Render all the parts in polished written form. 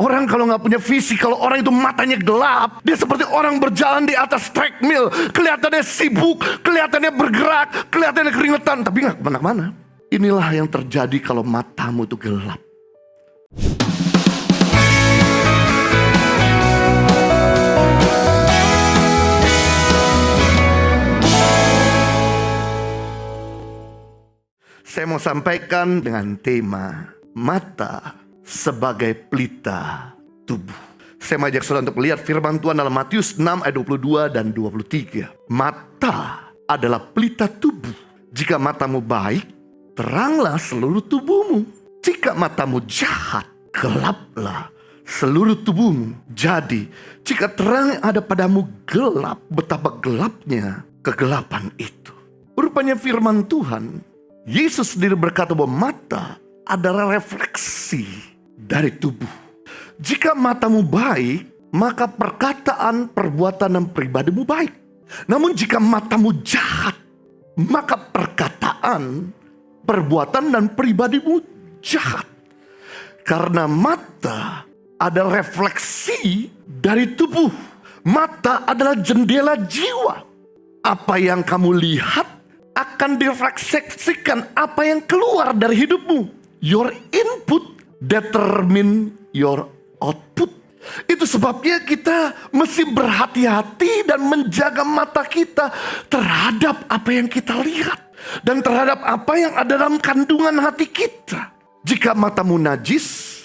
Orang kalau nggak punya visi, kalau orang itu matanya gelap, dia seperti orang berjalan di atas treadmill. Kelihatannya sibuk, kelihatannya bergerak, kelihatannya keringetan, tapi nggak kemana-mana. Inilah yang terjadi kalau matamu itu gelap. Saya mau sampaikan dengan tema mata sebagai pelita tubuh. Saya mengajak saudara untuk melihat firman Tuhan dalam Matius 6 ayat 22 dan 23. Mata adalah pelita tubuh. Jika matamu baik, teranglah seluruh tubuhmu. Jika matamu jahat, gelaplah seluruh tubuhmu. Jadi, jika terang yang ada padamu gelap, betapa gelapnya kegelapan itu. Rupanya firman Tuhan, Yesus sendiri berkata bahwa mata adalah refleksi dari tubuh. Jika matamu baik, maka perkataan, perbuatan, dan pribadimu baik. Namun jika matamu jahat, maka perkataan, perbuatan, dan pribadimu jahat. Karena mata adalah refleksi dari tubuh. Mata adalah jendela jiwa. Apa yang kamu lihat akan direfleksikan apa yang keluar dari hidupmu. Your input determine your output. Itu sebabnya kita mesti berhati-hati dan menjaga mata kita terhadap apa yang kita lihat. Dan terhadap apa yang ada dalam kandungan hati kita. Jika matamu najis,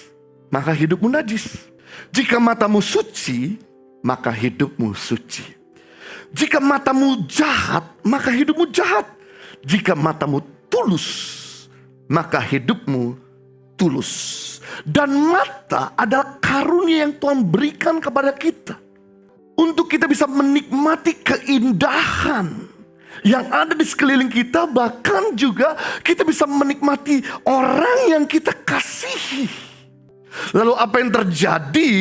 maka hidupmu najis. Jika matamu suci, maka hidupmu suci. Jika matamu jahat, maka hidupmu jahat. Jika matamu tulus, maka hidupmu tulus. Dan mata adalah karunia yang Tuhan berikan kepada kita, untuk kita bisa menikmati keindahan yang ada di sekeliling kita. Bahkan juga kita bisa menikmati orang yang kita kasihi. Lalu apa yang terjadi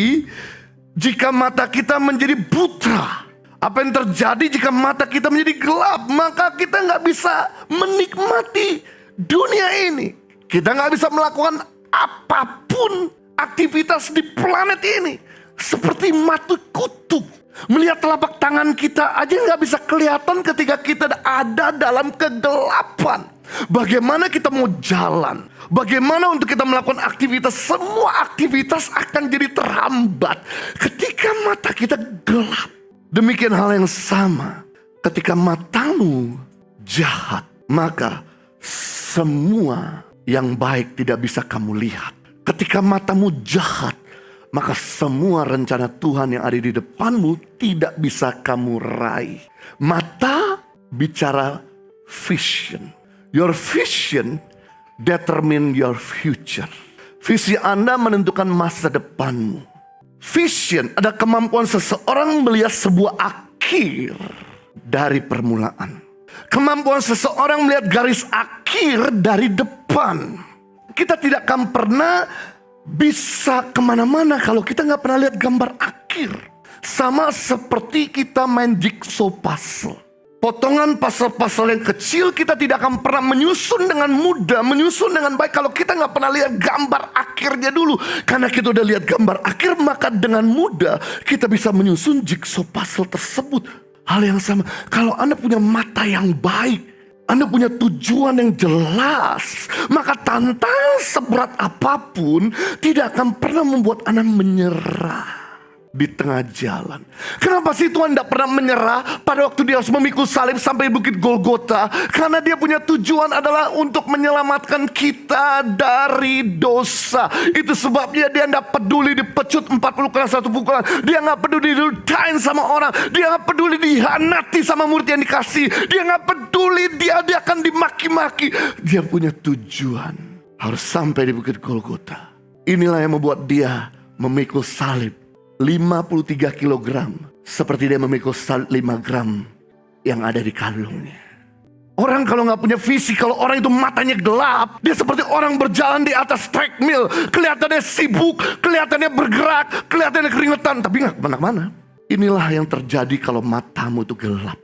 jika mata kita menjadi buta? Apa yang terjadi jika mata kita menjadi gelap? Maka kita nggak bisa menikmati dunia ini. Kita nggak bisa melakukan apapun aktivitas di planet ini. Seperti mata kutu. Melihat telapak tangan kita aja nggak bisa kelihatan ketika kita ada dalam kegelapan. Bagaimana kita mau jalan? Bagaimana untuk kita melakukan aktivitas? Semua aktivitas akan jadi terhambat ketika mata kita gelap. Demikian hal yang sama ketika matamu jahat, maka semua yang baik tidak bisa kamu lihat. Ketika matamu jahat, maka semua rencana Tuhan yang ada di depanmu tidak bisa kamu raih. Mata bicara vision. Your vision determine your future. Visi Anda menentukan masa depanmu. Vision adalah kemampuan seseorang melihat sebuah akhir dari permulaan. Kemampuan seseorang melihat garis akhir dari depan. Kita tidak akan pernah bisa kemana-mana kalau kita nggak pernah lihat gambar akhir. Sama seperti kita main jigsaw puzzle. Potongan puzzle-puzzle yang kecil kita tidak akan pernah menyusun dengan mudah, menyusun dengan baik kalau kita nggak pernah lihat gambar akhirnya dulu. Karena kita udah lihat gambar akhir, maka dengan mudah kita bisa menyusun jigsaw puzzle tersebut. Hal yang sama, kalau Anda punya mata yang baik, Anda punya tujuan yang jelas, maka tantangan seberat apapun tidak akan pernah membuat Anda menyerah di tengah jalan. Kenapa sih Tuhan tidak pernah menyerah pada waktu dia harus memikul salib sampai bukit Golgota? Karena dia punya tujuan adalah untuk menyelamatkan kita dari dosa. Itu sebabnya dia tidak peduli dipecut 40 kali 1 pukulan. Dia nggak peduli diludahin sama orang. Dia nggak peduli dihianati sama murid yang dikasih. Dia nggak peduli dia akan dimaki-maki. Dia punya tujuan harus sampai di bukit Golgota. Inilah yang membuat dia memikul salib 53 kilogram. Seperti dia memikul 5 gram yang ada di kalungnya. Orang kalau nggak punya visi, kalau orang itu matanya gelap, dia seperti orang berjalan di atas treadmill. Kelihatannya sibuk, kelihatannya bergerak, kelihatannya keringetan, tapi nggak kemana-mana. Inilah yang terjadi kalau matamu itu gelap.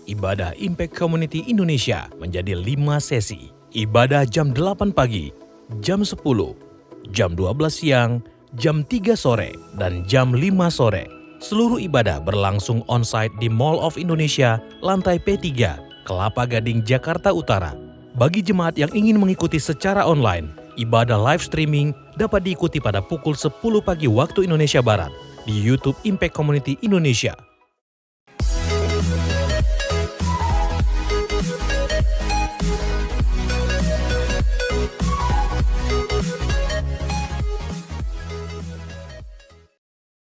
Ibadah Impact Community Indonesia menjadi 5 sesi. Ibadah jam 8 pagi, jam 10, jam 12 siang, jam 3 sore, dan jam 5 sore. Seluruh ibadah berlangsung on-site di Mall of Indonesia, lantai P3, Kelapa Gading, Jakarta Utara. Bagi jemaat yang ingin mengikuti secara online, ibadah live streaming dapat diikuti pada pukul 10 pagi waktu Indonesia Barat di YouTube Impact Community Indonesia.